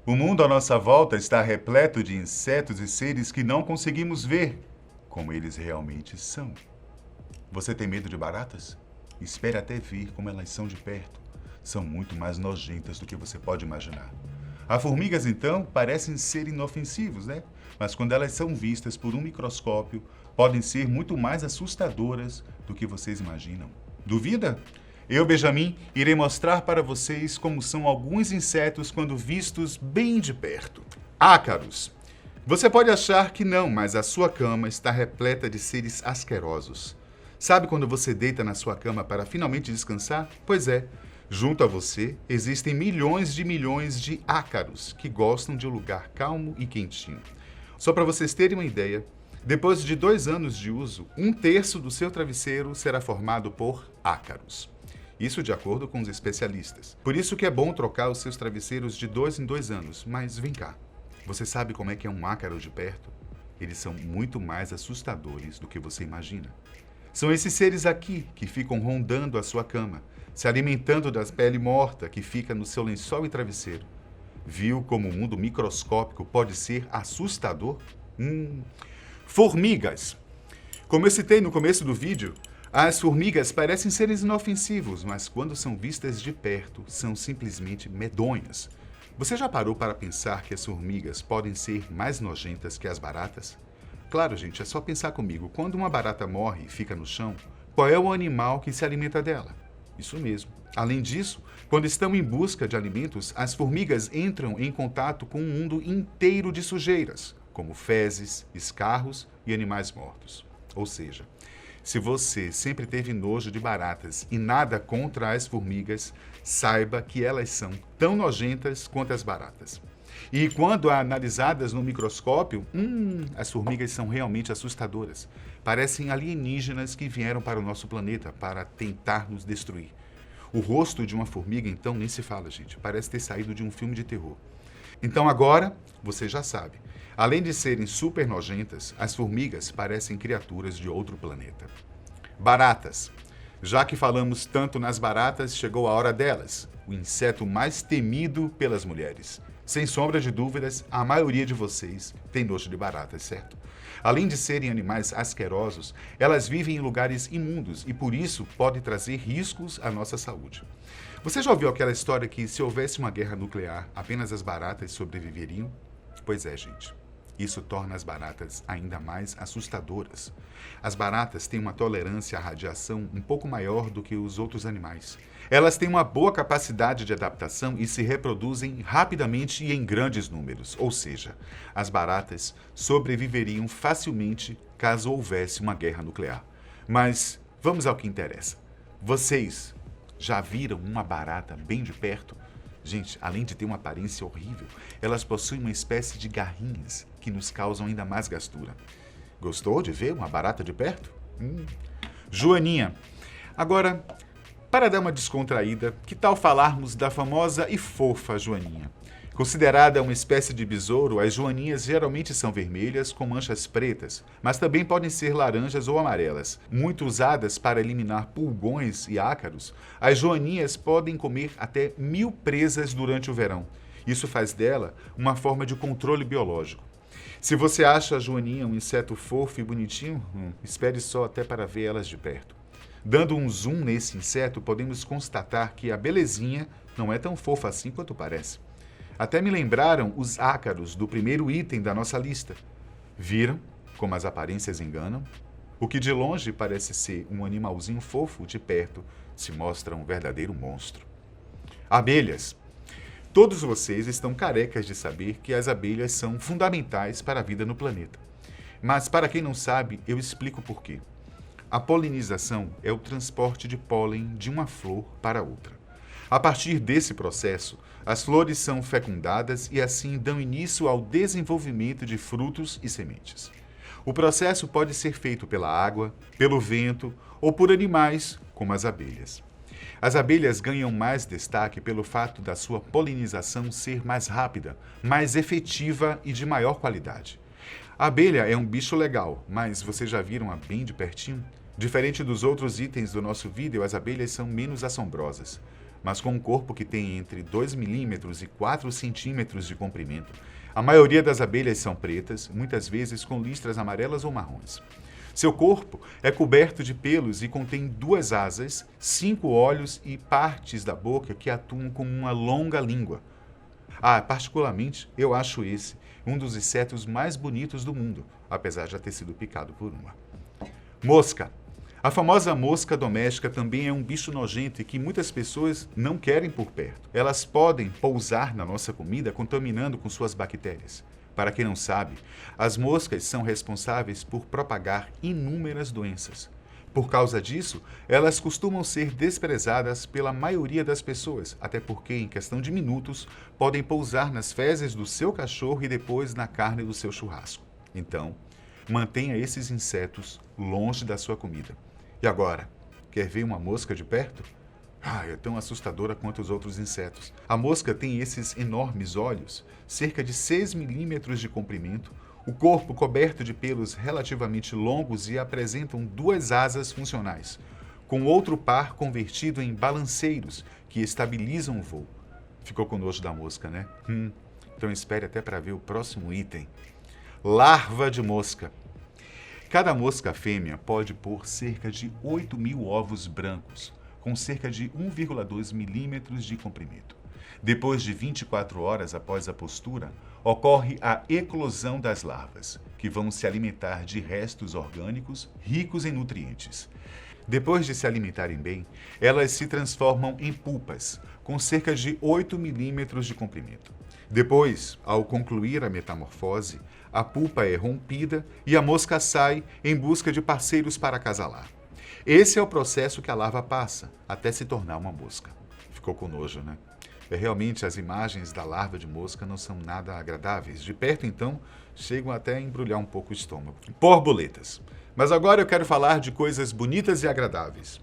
O mundo à nossa volta está repleto de insetos e seres que não conseguimos ver como eles realmente são. Você tem medo de baratas? Espere até ver como elas são de perto. São muito mais nojentas do que você pode imaginar. As formigas, então, parecem ser inofensivos, né? Mas quando elas são vistas por um microscópio, podem ser muito mais assustadoras do que vocês imaginam. Duvida? Eu, Benjamin, irei mostrar para vocês como são alguns insetos quando vistos bem de perto. Ácaros. Você pode achar que não, mas a sua cama está repleta de seres asquerosos. Sabe quando você deita na sua cama para finalmente descansar? Pois é, junto a você existem milhões de ácaros que gostam de um lugar calmo e quentinho. Só para vocês terem uma ideia, depois de 2 anos de uso, 1/3 do seu travesseiro será formado por ácaros. Isso de acordo com os especialistas. Por isso que é bom trocar os seus travesseiros de 2 em 2 anos. Mas vem cá, você sabe como é que é um ácaro de perto? Eles são muito mais assustadores do que você imagina. São esses seres aqui que ficam rondando a sua cama, se alimentando da pele morta que fica no seu lençol e travesseiro. Viu como o mundo microscópico pode ser assustador? Formigas. Como eu citei no começo do vídeo, as formigas parecem seres inofensivos, mas quando são vistas de perto, são simplesmente medonhas. Você já parou para pensar que as formigas podem ser mais nojentas que as baratas? Claro, gente, é só pensar comigo. Quando uma barata morre e fica no chão, qual é o animal que se alimenta dela? Isso mesmo. Além disso, quando estão em busca de alimentos, as formigas entram em contato com um mundo inteiro de sujeiras, como fezes, escarros e animais mortos. Ou seja, se você sempre teve nojo de baratas e nada contra as formigas, saiba que elas são tão nojentas quanto as baratas. E quando analisadas no microscópio, as formigas são realmente assustadoras. Parecem alienígenas que vieram para o nosso planeta para tentar nos destruir. O rosto de uma formiga, então, nem se fala, gente. Parece ter saído de um filme de terror. Então agora, você já sabe. Além de serem super nojentas, as formigas parecem criaturas de outro planeta. Baratas. Já que falamos tanto nas baratas, chegou a hora delas. O inseto mais temido pelas mulheres. Sem sombra de dúvidas, a maioria de vocês tem nojo de baratas, certo? Além de serem animais asquerosos, elas vivem em lugares imundos e por isso podem trazer riscos à nossa saúde. Você já ouviu aquela história que se houvesse uma guerra nuclear, apenas as baratas sobreviveriam? Pois é, gente. Isso torna as baratas ainda mais assustadoras. As baratas têm uma tolerância à radiação um pouco maior do que os outros animais. Elas têm uma boa capacidade de adaptação e se reproduzem rapidamente e em grandes números. Ou seja, as baratas sobreviveriam facilmente caso houvesse uma guerra nuclear. Mas vamos ao que interessa. Vocês já viram uma barata bem de perto? Gente, além de ter uma aparência horrível, elas possuem uma espécie de garrinhas que nos causam ainda mais gastura. Gostou de ver uma barata de perto? Joaninha. Agora, para dar uma descontraída, que tal falarmos da famosa e fofa Joaninha? Considerada uma espécie de besouro, as joaninhas geralmente são vermelhas com manchas pretas, mas também podem ser laranjas ou amarelas. Muito usadas para eliminar pulgões e ácaros, as joaninhas podem comer até 1000 presas durante o verão. Isso faz dela uma forma de controle biológico. Se você acha a joaninha um inseto fofo e bonitinho, espere só até para ver elas de perto. Dando um zoom nesse inseto, podemos constatar que a belezinha não é tão fofa assim quanto parece. Até me lembraram os ácaros do primeiro item da nossa lista. Viram como as aparências enganam? O que de longe parece ser um animalzinho fofo, de perto se mostra um verdadeiro monstro. Abelhas. Todos vocês estão carecas de saber que as abelhas são fundamentais para a vida no planeta. Mas para quem não sabe, eu explico por quê. A polinização é o transporte de pólen de uma flor para outra. A partir desse processo, as flores são fecundadas e assim dão início ao desenvolvimento de frutos e sementes. O processo pode ser feito pela água, pelo vento ou por animais, como as abelhas. As abelhas ganham mais destaque pelo fato da sua polinização ser mais rápida, mais efetiva e de maior qualidade. A abelha é um bicho legal, mas vocês já viram-a bem de pertinho? Diferente dos outros itens do nosso vídeo, as abelhas são menos assombrosas. mas com um corpo que tem entre 2 milímetros e 4 centímetros de comprimento. A maioria das abelhas são pretas, muitas vezes com listras amarelas ou marrons. Seu corpo é coberto de pelos e contém 2 asas, 5 olhos e partes da boca que atuam como uma longa língua. Particularmente, eu acho esse um dos insetos mais bonitos do mundo, apesar de já ter sido picado por uma. Mosca. A famosa mosca doméstica também é um bicho nojento e que muitas pessoas não querem por perto. Elas podem pousar na nossa comida contaminando com suas bactérias. Para quem não sabe, as moscas são responsáveis por propagar inúmeras doenças. Por causa disso, elas costumam ser desprezadas pela maioria das pessoas, até porque, em questão de minutos, podem pousar nas fezes do seu cachorro e depois na carne do seu churrasco. Então, mantenha esses insetos longe da sua comida. E agora, quer ver uma mosca de perto? É tão assustadora quanto os outros insetos. A mosca tem esses enormes olhos, cerca de 6 milímetros de comprimento, o corpo coberto de pelos relativamente longos e apresentam 2 asas funcionais, com outro par convertido em balanceiros que estabilizam o voo. Ficou com nojo da mosca, né? Então espere até para ver o próximo item. Larva de mosca. Cada mosca fêmea pode pôr cerca de 8.000 ovos brancos, com cerca de 1,2 milímetros de comprimento. Depois de 24 horas após a postura, ocorre a eclosão das larvas, que vão se alimentar de restos orgânicos ricos em nutrientes. Depois de se alimentarem bem, elas se transformam em pupas, com cerca de 8 milímetros de comprimento. Depois, ao concluir a metamorfose, a pupa é rompida e a mosca sai em busca de parceiros para acasalar. Esse é o processo que a larva passa, até se tornar uma mosca. Ficou com nojo, né? Realmente, as imagens da larva de mosca não são nada agradáveis. De perto, então, chegam até a embrulhar um pouco o estômago. Borboletas. Mas agora eu quero falar de coisas bonitas e agradáveis.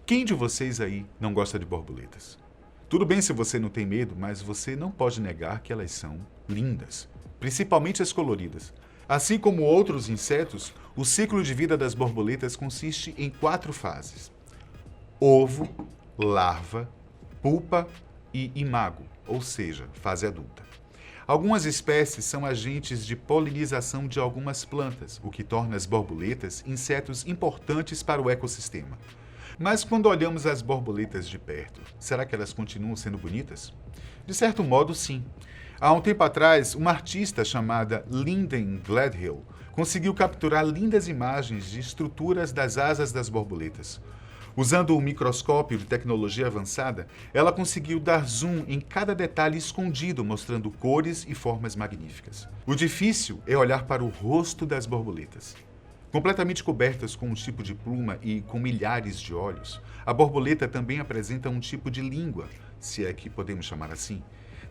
Quem de vocês aí não gosta de borboletas? Tudo bem se você não tem medo, mas você não pode negar que elas são lindas, principalmente as coloridas. Assim como outros insetos, o ciclo de vida das borboletas consiste em 4 fases: ovo, larva, pupa e imago, ou seja, fase adulta. Algumas espécies são agentes de polinização de algumas plantas, o que torna as borboletas insetos importantes para o ecossistema. Mas quando olhamos as borboletas de perto, será que elas continuam sendo bonitas? De certo modo, sim. Há um tempo atrás, uma artista chamada Linden Gladhill conseguiu capturar lindas imagens de estruturas das asas das borboletas. Usando um microscópio de tecnologia avançada, ela conseguiu dar zoom em cada detalhe escondido, mostrando cores e formas magníficas. O difícil é olhar para o rosto das borboletas. Completamente cobertas com um tipo de pluma e com milhares de olhos, a borboleta também apresenta um tipo de língua, se é que podemos chamar assim.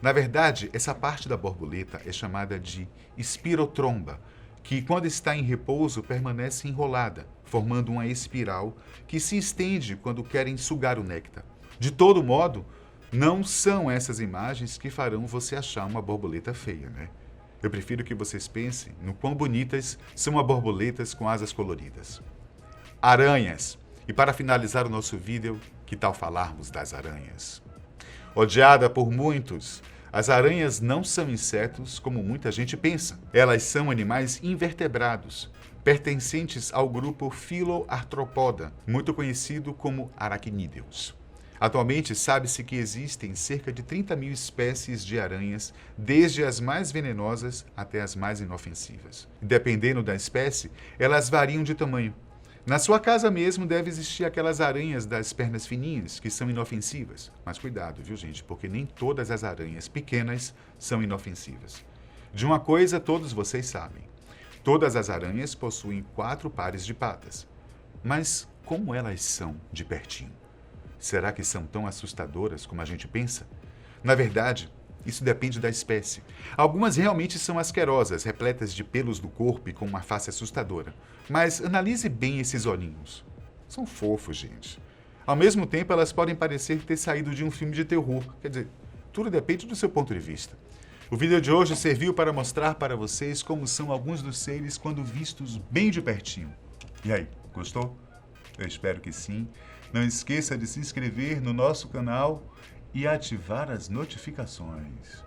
Na verdade, essa parte da borboleta é chamada de espirotromba, que quando está em repouso permanece enrolada, formando uma espiral que se estende quando querem sugar o néctar. De todo modo, não são essas imagens que farão você achar uma borboleta feia, né? Eu prefiro que vocês pensem no quão bonitas são as borboletas com asas coloridas. Aranhas. E para finalizar o nosso vídeo, que tal falarmos das aranhas? Odiada por muitos, as aranhas não são insetos como muita gente pensa. Elas são animais invertebrados, pertencentes ao grupo Filoarthropoda, muito conhecido como aracnídeos. Atualmente, sabe-se que existem cerca de 30.000 espécies de aranhas, desde as mais venenosas até as mais inofensivas. Dependendo da espécie, elas variam de tamanho. Na sua casa mesmo deve existir aquelas aranhas das pernas fininhas, que são inofensivas. Mas cuidado, viu, gente? Porque nem todas as aranhas pequenas são inofensivas. De uma coisa todos vocês sabem. Todas as aranhas possuem 4 pares de patas. Mas como elas são de pertinho? Será que são tão assustadoras como a gente pensa? Na verdade, isso depende da espécie. Algumas realmente são asquerosas, repletas de pelos do corpo e com uma face assustadora. Mas analise bem esses olhinhos. São fofos, gente. Ao mesmo tempo, elas podem parecer ter saído de um filme de terror. Quer dizer, tudo depende do seu ponto de vista. O vídeo de hoje serviu para mostrar para vocês como são alguns dos seres quando vistos bem de pertinho. E aí, gostou? Eu espero que sim. Não esqueça de se inscrever no nosso canal e ativar as notificações.